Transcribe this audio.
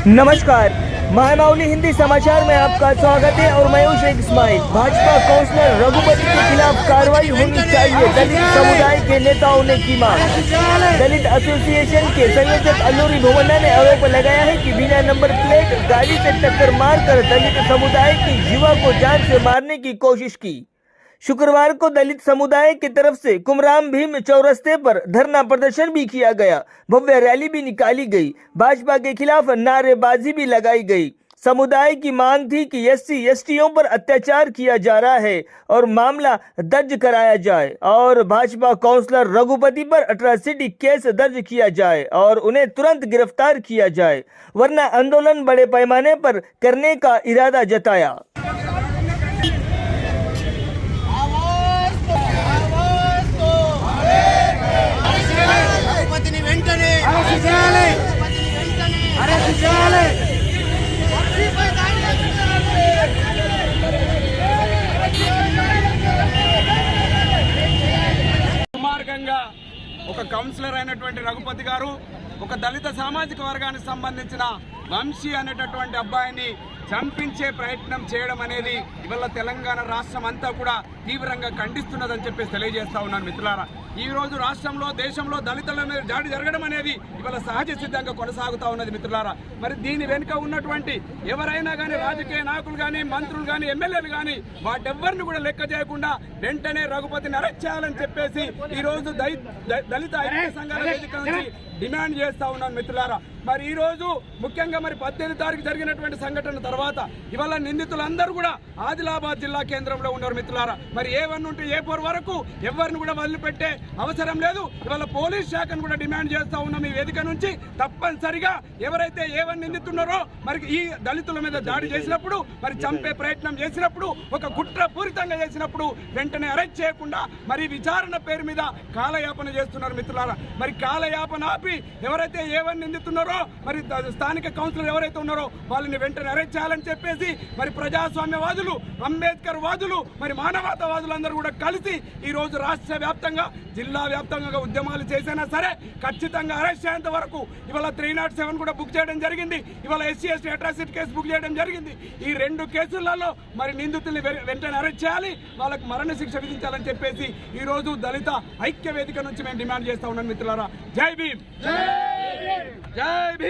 नमस्कार, महामाउली हिंदी समाचार में आपका स्वागत है और मैं हूं शेख इस्माइल। भाजपा काउंसलर रघुपति के खिलाफ कार्रवाई होनी चाहिए, दलित समुदाय के नेताओं ने की मांग। दलित एसोसिएशन के संयोजक अल्लूरी भुवन्ना ने आरोप लगाया है कि बिना नंबर प्लेट गाड़ी से टक्कर मारकर दलित समुदाय की युवा को जान से मारने की कोशिश की। शुक्रवार को दलित समुदाय की तरफ से कुमराम भीम चौरस्ते पर धरना प्रदर्शन भी किया गया, भव्य रैली भी निकाली गई, भाजपा के खिलाफ नारेबाजी भी लगाई गई। समुदाय की मांग थी कि एससी/एसटीओं पर अत्याचार किया जा रहा है और मामला दर्ज कराया जाए और भाजपा काउंसलर रघुपति पर अट्रॉसिटी केस दर्ज किया जाए और उन्हें तुरंत गिरफ्तार किया जाए, वरना आंदोलन बड़े पैमाने पर करने का इरादा जताया। మార్గంగా ఒక కౌన్సిలర్ అయినటువంటి రఘుపతి గారు ఒక దళిత సామాజిక వర్గానికి సంబంధించిన వంశీ అనేటటువంటి అబ్బాయిని చంపించే ప్రయత్నం చేయడం అనేది ఇవాళ తెలంగాణ రాష్ట్రం అంతా కూడా తీవ్రంగా ఖండిస్తున్నదని చెప్పేసి తెలియజేస్తా ఉన్నాను మిత్రులారా। ఈ రోజు రాష్ట్రంలో దేశంలో దళితుల మీద దాడి జరగడం అనేది ఇవాళ సహజ సిద్ధంగా కొనసాగుతా ఉన్నది మిత్రులారా। మరి దీని వెనుక ఉన్నటువంటి ఎవరైనా కానీ రాజకీయ నాయకులు కానీ మంత్రులు కానీ ఎమ్మెల్యేలు కానీ వాటెవ్వరిని కూడా లెక్క చేయకుండా వెంటనే రఘుపతిని అరెస్ట్ చేయాలని చెప్పేసి ఈ రోజు దళిత ఐక్య సంఘాల వేదిక నుంచి డిమాండ్ చేస్తా ఉన్నాను మిత్రులారా। మరి ఈ రోజు ముఖ్యంగా మరి 18 తారీఖు జరిగినటువంటి సంఘటన తర్వాత ఇవాళ నిందితులందరూ కూడా ఆదిలాబాద్ జిల్లా కేంద్రంలో ఉన్నారు మిత్రులారా। మరి A1 నుండి A4 వరకు ఎవరిని కూడా వదిలిపెట్టే అవసరం లేదు। ఇవాళ పోలీస్ శాఖను కూడా డిమాండ్ చేస్తా ఉన్నాం ఈ వేదిక నుంచి, తప్పనిసరిగా ఎవరైతే A1 నిందితున్నారో మరి ఈ దళితుల మీద దాడి చేసినప్పుడు మరి చంపే ప్రయత్నం చేసినప్పుడు ఒక కుట్రపూరితంగా చేసినప్పుడు వెంటనే అరెస్ట్ చేయకుండా మరి విచారణ పేరు మీద కాలయాపన చేస్తున్నారు మిత్రులారా। మరి కాలయాపన ఆపి ఎవరైతే A1 నిందితున్నారో మరి స్థానిక కౌన్సిలర్ ఎవరైతే ఉన్నారో వాళ్ళని వెంటనే అరెస్ట్ చేయాలని చెప్పేసి మరి ప్రజాస్వామ్యవాదులు, అంబేద్కర్ వాదులు, మరి మానవతావాదులు అందరూ కూడా కలిసి ఈ రోజు రాష్ట్ర వ్యాప్తంగా జిల్లా వ్యాప్తంగా ఉద్యమాలు చేసినా సరే ఖచ్చితంగా అరెస్ట్ అయ్యేంత వరకు ఇవాళ 307 కూడా బుక్ చేయడం జరిగింది, ఇవాళ SC/ST అట్రాసిటీ కేసు బుక్ చేయడం జరిగింది। ఈ 2 కేసులలో మరి నిందితుల్ని వెంటనే అరెస్ట్ చేయాలి, వాళ్ళకు మరణ శిక్ష విధించాలని చెప్పేసి ఈ రోజు దళిత ఐక్య వేదిక నుంచి మేము డిమాండ్ చేస్తా ఉన్నాం మిత్రులారా। జై భీమ్, జై భీమ్, జై భీమ్।